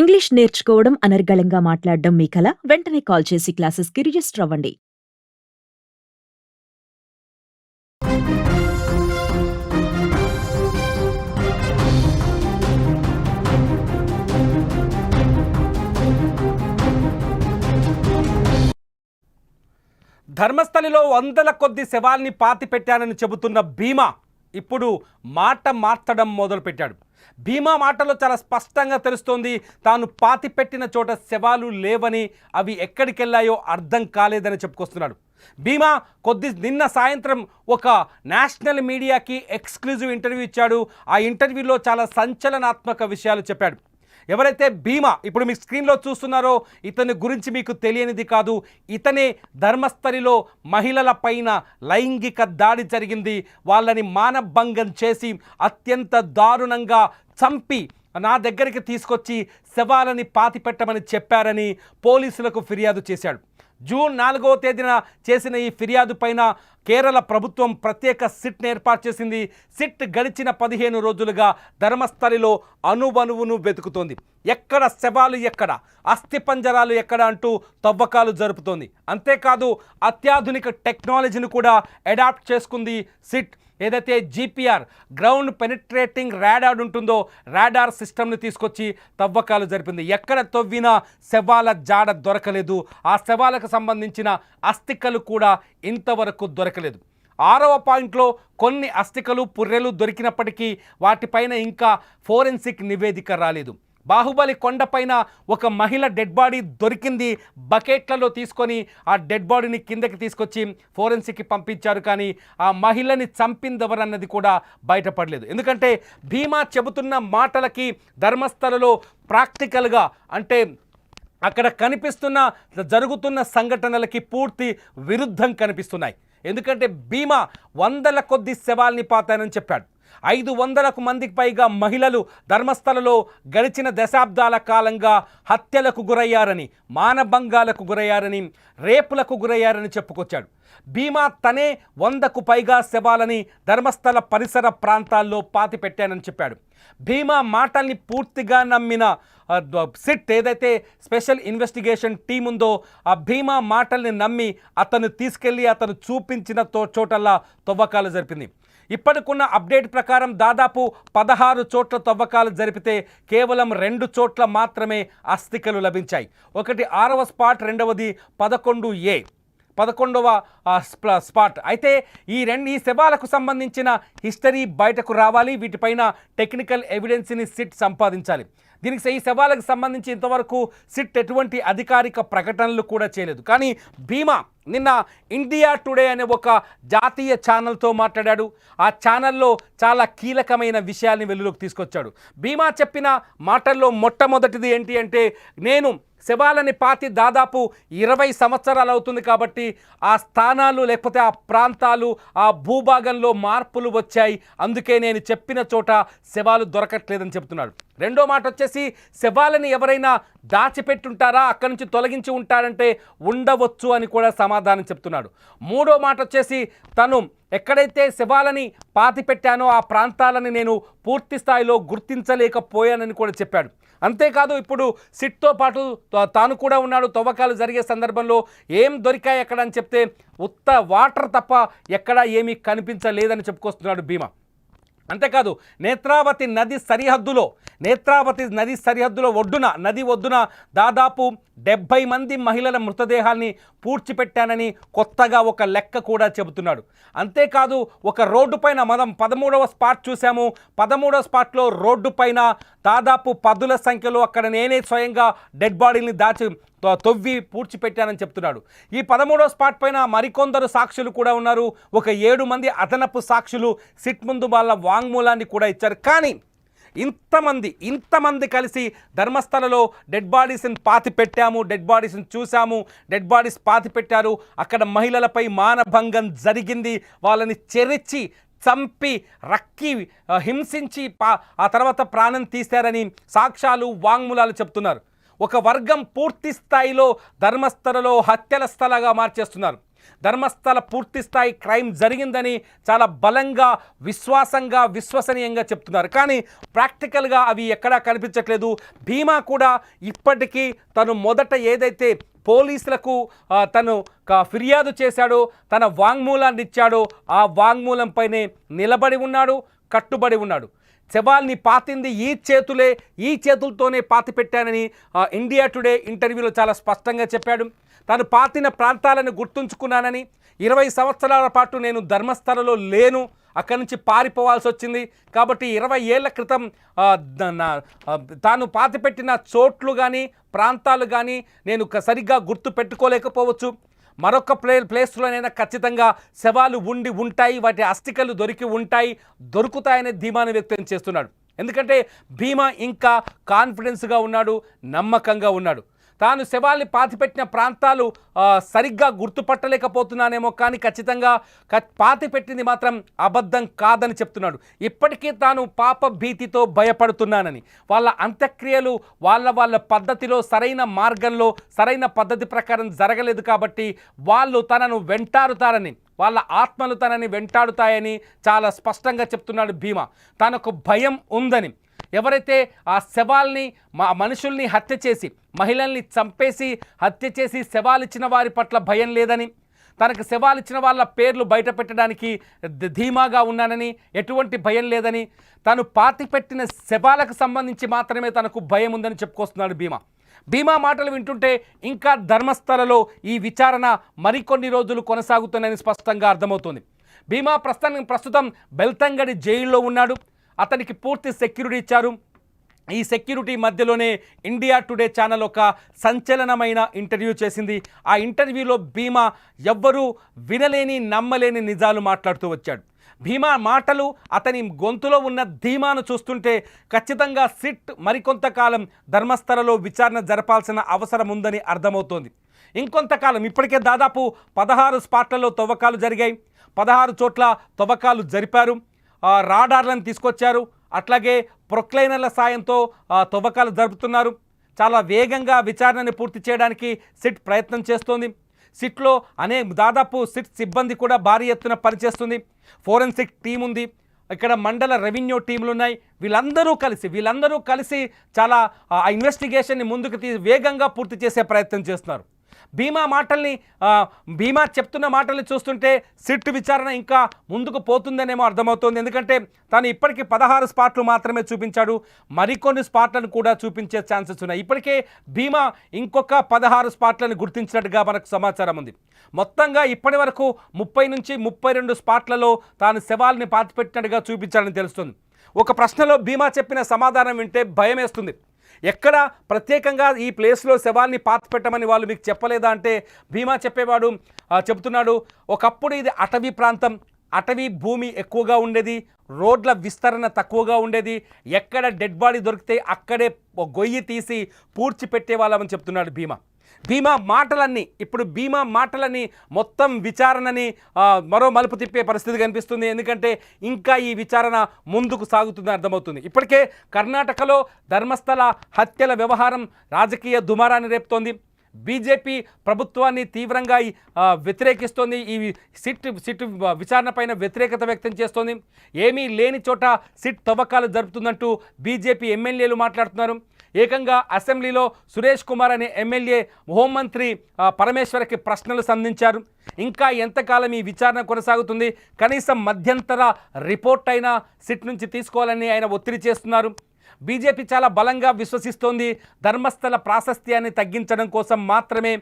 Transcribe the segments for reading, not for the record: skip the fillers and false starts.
English నేర్చుకోవడం, అనర్గళంగా మాట్లాడడం మీ కల? వెంటనే కాల్ చేసి క్లాసెస్‌కి రిజిస్టర్ అవ్వండి. ధర్మస్థలిలో వందల కొద్ది శవాల్ని పాతిపెట్టానని చెబుతున్న భీమా ఇప్పుడు మాట మార్చడం మొదలుపెట్టాడు. భీమా మాటలో చాలా స్పష్టంగా తెలుస్తోంది, తాను పాతిపెట్టిన చోట శవాలు లేవని, అవి ఎక్కడికెళ్ళాయో అర్థం కాలేదని చెప్పుకొస్తున్నాడు. భీమా నిన్న సాయంత్రం ఒక నేషనల్ మీడియాకి ఎక్స్క్లూజివ్ ఇంటర్వ్యూ ఇచ్చాడు. ఆ ఇంటర్వ్యూలో చాలా సంచలనాత్మక విషయాలు చెప్పాడు. ఎవరైతే భీమా ఇప్పుడు మీ స్క్రీన్లో చూస్తున్నారో ఇతని గురించి మీకు తెలియనిది కాదు. ఇతనే ధర్మస్థలిలో మహిళల పైన లైంగిక దాడి జరిగింది, వాళ్ళని మానభంగం చేసి అత్యంత దారుణంగా చంపి నా దగ్గరికి తీసుకొచ్చి శవాలని పాతిపెట్టమని చెప్పారని పోలీసులకు ఫిర్యాదు చేశాడు. జూన్ 4వ తేదీన చేసిన ఈ ఫిర్యాదు పైన కేరళ ప్రభుత్వం ప్రత్యేక సిట్ను ఏర్పాటు చేసింది. సిట్ గడిచిన 15 రోజులుగా ధర్మస్థలిలో అణువణువును వెతుకుతోంది. ఎక్కడ శవాలు ఎక్కడ, అస్థిపంజరాలు ఎక్కడ అంటూ తవ్వకాలు జరుపుతోంది. అంతేకాదు అత్యాధునిక టెక్నాలజీని కూడా అడాప్ట్ చేసుకుంది సిట్. ఏదైతే జీపీఆర్ గ్రౌండ్ పెనిట్రేటింగ్ రాడార్ ఉంటుందో రాడార్ సిస్టమ్ని తీసుకొచ్చి తవ్వకాలు జరిపింది. ఎక్కడ తవ్వినా శవాల జాడ దొరకలేదు. ఆ శవాలకు సంబంధించిన అస్థికలు కూడా ఇంతవరకు దొరకలేదు. 6వ పాయింట్లో కొన్ని అస్థికలు పుర్రెలు దొరికినప్పటికీ వాటిపైన ఇంకా ఫోరెన్సిక్ నివేదిక రాలేదు. బాహుబలి కొండపైన ఒక మహిళ డెడ్ బాడీ దొరికింది. బకెట్లలో తీసుకొని ఆ డెడ్ బాడీని కిందకి తీసుకొచ్చి ఫోరెన్సిక్కి పంపించారు. కానీ ఆ మహిళని చంపిందెవరన్నది కూడా బయటపడలేదు. ఎందుకంటే భీమా చెబుతున్న మాటలకి ధర్మస్థలలో ప్రాక్టికల్గా అంటే అక్కడ జరుగుతున్న సంఘటనలకి పూర్తి విరుద్ధం కనిపిస్తున్నాయి. ఎందుకంటే భీమా వందల కొద్ది శవాల్ని పాతానని చెప్పాడు. 500 మందికి పైగా మహిళలు ధర్మస్థలలో గడిచిన దశాబ్దాల కాలంగా హత్యలకు గురయ్యారని, మానభంగాలకు గురయ్యారని, రేపులకు గురయ్యారని చెప్పుకొచ్చాడు. భీమా తనే 100కు పైగా శవాలని ధర్మస్థల పరిసర ప్రాంతాల్లో పాతిపెట్టానని చెప్పాడు. భీమా మాటల్ని పూర్తిగా నమ్మిన సిట్ ఏదైతే స్పెషల్ ఇన్వెస్టిగేషన్ టీం ఉందో ఆ భీమా మాటల్ని నమ్మి అతను తీసుకెళ్ళి అతను చూపించిన చోటల్లా తవ్వకాలు జరిపింది. ఇప్పటికున్న అప్డేట్ ప్రకారం దాదాపు 16 చోట్ల తవ్వకాలు జరిపితే కేవలం 2 చోట్ల మాత్రమే అస్థికలు లభించాయి. ఒకటి 6వ స్పాట్, రెండవది 11వ స్పాట్. అయితే ఈ శవాలకు సంబంధించిన హిస్టరీ బయటకు రావాలి. వీటిపైన టెక్నికల్ ఎవిడెన్స్ని సిట్ సంపాదించాలి. దీనికి ఈ శవాలకు సంబంధించి ఇంతవరకు సిట్ ఎటువంటి అధికారిక ప్రకటనలు కూడా చేయలేదు. కానీ భీమా నిన్న ఇండియా టుడే అనే ఒక జాతీయ ఛానల్తో మాట్లాడాడు. ఆ ఛానల్లో చాలా కీలకమైన విషయాల్ని వెలుగులోకి తీసుకొచ్చాడు. భీమా చెప్పిన మాటల్లో మొట్టమొదటిది ఏంటి అంటే, నేను శవాలని పాతి దాదాపు 20 సంవత్సరాలు అవుతుంది కాబట్టి ఆ స్థానాలు లేకపోతే ఆ ప్రాంతాలు ఆ భూభాగంలో మార్పులు వచ్చాయి, అందుకే నేను చెప్పిన చోట శవాలు దొరకట్లేదని చెప్తున్నాడు. రెండో మాట వచ్చేసి శవాలని ఎవరైనా దాచిపెట్టుంటారా, అక్కడి నుంచి తొలగించి ఉంటారంటే ఉండవచ్చు అని కూడా సమాధానం చెప్తున్నాడు. మూడో మాట వచ్చేసి తను ఎక్కడైతే శవాలని పాతిపెట్టానో ఆ ప్రాంతాలని నేను పూర్తి స్థాయిలో గుర్తించలేకపోయానని కూడా చెప్పాడు. అంతేకాదు ఇప్పుడు సిట్తో పాటు తాను కూడా ఉన్నాడు. తవ్వకాలు జరిగే సందర్భంలో ఏం దొరికాయి ఎక్కడ అని చెప్తే ఉత్త వాటర్ తప్ప ఎక్కడా ఏమీ కనిపించలేదని చెప్పుకొస్తున్నాడు భీమా. అంతేకాదు నేత్రావతి నది సరిహద్దులో నది ఒడ్డున దాదాపు 70 మంది మహిళల మృతదేహాల్ని పూడ్చిపెట్టానని కొత్తగా ఒక లెక్క కూడా చెబుతున్నాడు. అంతేకాదు ఒక రోడ్డు పైన మనం 13వ స్పాట్ చూసాము. 13వ స్పాట్లో రోడ్డు పైన దాదాపు 10ల సంఖ్యలో అక్కడ నేనే స్వయంగా డెడ్ బాడీని తవ్వి పూడ్చిపెట్టానని చెప్తున్నాడు. ఈ 13వ స్పాట్ పైన మరికొందరు సాక్షులు కూడా ఉన్నారు. ఒక 7 మంది అదనపు సాక్షులు సిట్ ముందు వాళ్ళ వాంగ్మూలాన్ని కూడా ఇచ్చారు. కానీ ఇంతమంది కలిసి ధర్మస్థలలో డెడ్ బాడీస్ని పాతిపెట్టాము, డెడ్ బాడీస్ని చూసాము, డెడ్ బాడీస్ పాతిపెట్టారు, అక్కడ మహిళలపై మానభంగం జరిగింది, వాళ్ళని చెరిచి చంపి రక్కి హింసించి ఆ తర్వాత ప్రాణం తీశారని సాక్ష్యాలు వాంగ్మూలాలు చెప్తున్నారు. ఒక వర్గం పూర్తి స్థాయిలో ధర్మస్థలలో హత్యల స్థలంగా మార్చేస్తున్నారు. ధర్మస్థల పూర్తి స్థాయి క్రైమ్ జరిగిందని చాలా బలంగా విశ్వసనీయంగా చెప్తున్నారు. కానీ ప్రాక్టికల్గా అవి ఎక్కడా కనిపించట్లేదు. భీమా కూడా ఇప్పటికీ తను మొదట ఏదైతే పోలీసులకు తను ఫిర్యాదు చేశాడో, తన వాంగ్మూలాన్ని ఇచ్చాడో ఆ వాంగ్మూలంపైనే నిలబడి ఉన్నాడు, కట్టుబడి ఉన్నాడు. శవాల్ని పాతింది ఈ చేతులతోనే పాతి పెట్టానని ఇండియా టుడే ఇంటర్వ్యూలో చాలా స్పష్టంగా చెప్పాడు. తాను పాతిన ప్రాంతాలను గుర్తుంచుకున్నానని, 20 సంవత్సరాల పాటు నేను ధర్మస్థలలో లేను, అక్కడి నుంచి పారిపోవాల్సి వచ్చింది. కాబట్టి 20 ఏళ్ల క్రితం తాను పాతిపెట్టిన చోట్లు కానీ ప్రాంతాలు కానీ నేను సరిగ్గా గుర్తు పెట్టుకోలేకపోవచ్చు. మరొక ప్లేస్లోనైనా ఖచ్చితంగా శవాలు ఉంటాయి, వాటి అస్థికలు దొరుకుతాయనే ధీమాను వ్యక్తం చేస్తున్నాడు. ఎందుకంటే భీమా ఇంకా కాన్ఫిడెన్స్గా ఉన్నాడు, నమ్మకంగా ఉన్నాడు. తాను శవాల్ని పాతిపెట్టిన ప్రాంతాలు సరిగ్గా గుర్తుపట్టలేకపోతున్నానేమో, కానీ ఖచ్చితంగా పాతిపెట్టింది మాత్రం అబద్ధం కాదని చెప్తున్నాడు. ఇప్పటికీ తాను పాప భీతితో భయపడుతున్నానని, వాళ్ళ అంత్యక్రియలు వాళ్ళ పద్ధతిలో సరైన మార్గంలో సరైన పద్ధతి ప్రకారం జరగలేదు కాబట్టి వాళ్ళు తనను వెంటాడుతారని, వాళ్ళ ఆత్మలు తనని వెంటాడుతాయని చాలా స్పష్టంగా చెప్తున్నాడు భీమా. తనకు భయం ఉందని, ఎవరైతే ఆ శవాల్ని మనుషుల్ని హత్య చేసి మహిళల్ని చంపేసి హత్య చేసి శవాలిచ్చిన వారి పట్ల భయం లేదని, తనకు శవాలిచ్చిన వాళ్ళ పేర్లు బయట పెట్టడానికి ధీమాగా ఉన్నానని, ఎటువంటి భయం లేదని, తను పాతిపెట్టిన శవాలకు సంబంధించి మాత్రమే తనకు భయం ఉందని చెప్పుకొస్తున్నాడు భీమా మాటలు వింటుంటే ఇంకా ధర్మస్థలలో ఈ విచారణ మరికొన్ని రోజులు కొనసాగుతుందని స్పష్టంగా అర్థమవుతుంది. భీమా ప్రస్తుతం బెల్తంగడి జైల్లో ఉన్నాడు. అతనికి పూర్తి సెక్యూరిటీ ఇచ్చారు. ఈ సెక్యూరిటీ మధ్యలోనే ఇండియా టుడే ఛానల్ ఒక సంచలనమైన ఇంటర్వ్యూ చేసింది. ఆ ఇంటర్వ్యూలో భీమా ఎవ్వరూ వినలేని నమ్మలేని నిజాలు మాట్లాడుతూ వచ్చాడు. భీమా మాటలు, అతని గొంతులో ఉన్న ధీమాను చూస్తుంటే ఖచ్చితంగా సిట్ మరికొంతకాలం ధర్మస్థలలో విచారణ జరపాల్సిన అవసరం ఉందని అర్థమవుతోంది. ఇంకొంతకాలం, ఇప్పటికే దాదాపు 16 స్పాట్లలో తవ్వకాలు జరిగాయి, 16 చోట్ల తవ్వకాలు జరిపారు, రాడార్లను తీసుకొచ్చారు, అట్లాగే ప్రొక్లైనర్ల సాయంతో తవ్వకాలు జరుపుతున్నారు. చాలా వేగంగా విచారణని పూర్తి చేయడానికి సిట్ ప్రయత్నం చేస్తోంది. సిట్లో దాదాపు సిట్ సిబ్బంది కూడా భారీ ఎత్తున పనిచేస్తుంది. ఫోరెన్సిక్ టీం ఉంది, ఇక్కడ మండల రెవెన్యూ టీంలు ఉన్నాయి. వీళ్ళందరూ కలిసి చాలా ఇన్వెస్టిగేషన్ని ముందుకు వేగంగా పూర్తి చేసే ప్రయత్నం చేస్తున్నారు. భీమా చెప్తున్న మాటల్ని చూస్తుంటే సిట్ విచారణ ఇంకా ముందుకు పోతుందనేమో అర్థమవుతోంది. ఎందుకంటే తను ఇప్పటికీ 16 స్పాట్లు మాత్రమే చూపించాడు, మరికొన్ని స్పాట్లను కూడా చూపించే ఛాన్సెస్ ఉన్నాయి. ఇప్పటికే భీమా ఇంకొక 16 స్పాట్లను గుర్తించినట్టుగా మనకు సమాచారం ఉంది. మొత్తంగా ఇప్పటి వరకు 30 నుంచి 32 స్పాట్లలో తాను శవాల్ని పాతిపెట్టినట్టుగా చూపించాలని తెలుస్తుంది. ఒక ప్రశ్నలో భీమా చెప్పిన సమాధానం వింటే భయం వేస్తుంది. ఎక్కడ ప్రత్యేకంగా ఈ ప్లేస్లో శవాల్ని పాతిపెట్టమని వాళ్ళు మీకు చెప్పలేదా అంటే భీమా చెప్తున్నాడు, ఒకప్పుడు ఇది అటవీ ప్రాంతం, అటవీ భూమి ఎక్కువగా ఉండేది, రోడ్ల విస్తరణ తక్కువగా ఉండేది, ఎక్కడ డెడ్ బాడీ దొరికితే అక్కడే గొయ్యి తీసి పూడ్చిపెట్టేవాళ్ళమని చెప్తున్నాడు భీమా మాటలన్నీ మొత్తం విచారణని మరో మలుపు తిప్పే పరిస్థితి కనిపిస్తుంది. ఎందుకంటే ఇంకా ఈ విచారణ ముందుకు సాగుతుందని అర్థమవుతుంది. ఇప్పటికే కర్ణాటకలో ధర్మస్థల హత్యల వ్యవహారం రాజకీయ దుమారాన్ని రేపుతోంది. బీజేపీ ప్రభుత్వాన్ని తీవ్రంగా వ్యతిరేకిస్తోంది. ఈ సిట్ విచారణ పైన వ్యతిరేకత వ్యక్తం చేస్తోంది. ఏమీ లేని చోట సిట్ తవ్వకాలు జరుపుతుందంటూ బీజేపీ ఎమ్మెల్యేలు మాట్లాడుతున్నారు. ఏకంగా అసెంబ్లీలో సురేష్ కుమార్ అనే ఎమ్మెల్యే హోంమంత్రి పరమేశ్వర్కి ప్రశ్నలు సంధించారు. ఇంకా ఎంతకాలం ఈ విచారణ కొనసాగుతుంది, కనీసం మధ్యంతర రిపోర్ట్ అయినా సిట్ నుంచి తీసుకోవాలని ఆయన ఒత్తిడి చేస్తున్నారు. బీజేపీ చాలా బలంగా విశ్వసిస్తోంది ధర్మస్థల ప్రాశస్త్యాన్ని తగ్గించడం కోసం మాత్రమే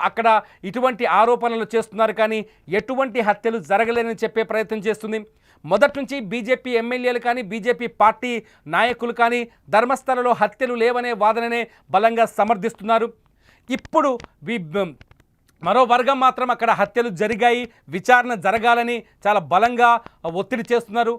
అక్కడ ఇటువంటి ఆరోపణలు చేస్తున్నారు, కానీ ఎటువంటి హత్యలు జరగలేదని చెప్పే ప్రయత్నం చేస్తుంది. మొదటి నుంచి బీజేపీ ఎమ్మెల్యేలు కానీ బీజేపీ పార్టీ నాయకులు కానీ ధర్మస్థలలో హత్యలు లేవనే వాదననే బలంగా సమర్థిస్తున్నారు. ఇప్పుడు మరో వర్గం మాత్రం అక్కడ హత్యలు జరిగాయి, విచారణ జరగాలని చాలా బలంగా ఒత్తిడి చేస్తున్నారు.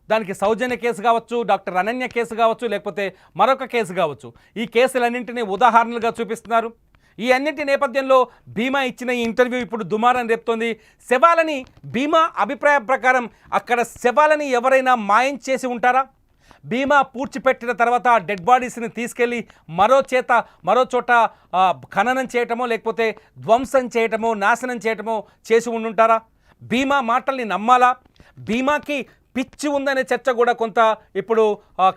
దానికి సౌజన్య కేసు కావచ్చు, డాక్టర్ అనన్య కేసు కావచ్చు, లేకపోతే మరొక కేసు కావచ్చు, ఈ కేసులన్నింటినీ ఉదాహరణలుగా చూపిస్తున్నారు. ఈ అన్నింటి నేపథ్యంలో భీమా ఇచ్చిన ఈ ఇంటర్వ్యూ ఇప్పుడు దుమారం రేపుతోంది. శవాలని భీమా అభిప్రాయం ప్రకారం అక్కడ శవాలని ఎవరైనా మాయం చేసి ఉంటారా? భీమా పూడ్చిపెట్టిన తర్వాత ఆ డెడ్ బాడీస్ని తీసుకెళ్ళి మరో చోట ఖననం చేయటమో లేకపోతే ధ్వంసం చేయటమో నాశనం చేయటమో చేసి ఉండుంటారా? భీమా మాటల్ని నమ్మాలా? భీమాకి పిచ్చి ఉందనే చర్చ కూడా కొంత ఇప్పుడు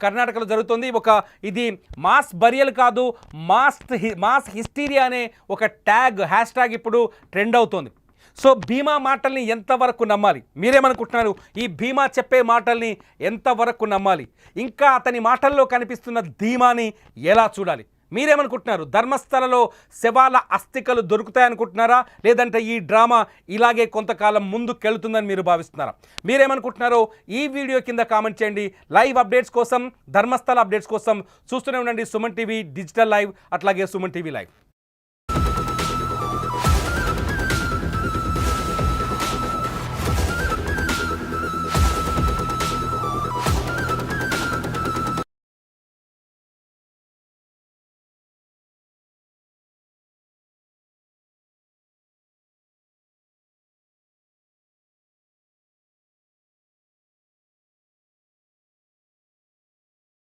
కర్ణాటకలో జరుగుతుంది. ఇది మాస్ బరియల్ కాదు, మాస్ హిస్టీరియా అనే ఒక హ్యాష్ ట్యాగ్ ఇప్పుడు ట్రెండ్ అవుతుంది. సో భీమా మాటల్ని ఎంతవరకు నమ్మాలి? మీరేమనుకుంటున్నారు? ఈ భీమా చెప్పే మాటల్ని ఎంతవరకు నమ్మాలి? ఇంకా అతని మాటల్లో కనిపిస్తున్న ధీమాని ఎలా చూడాలి? మీరేమనుకుంటున్నారు? ధర్మస్థలలో శవాల అస్థికలు దొరుకుతాయనుకుంటున్నారా, లేదంటే ఈ డ్రామా ఇలాగే కొంతకాలం ముందుకెళ్తుందని మీరు భావిస్తున్నారా? మీరేమనుకుంటున్నారో ఈ వీడియో కింద కామెంట్ చేయండి. లైవ్ అప్డేట్స్ కోసం, ధర్మస్థల అప్డేట్స్ కోసం చూస్తూనే ఉండండి సుమన్ టీవీ డిజిటల్ లైవ్, అట్లాగే సుమన్ టీవీ లైవ్.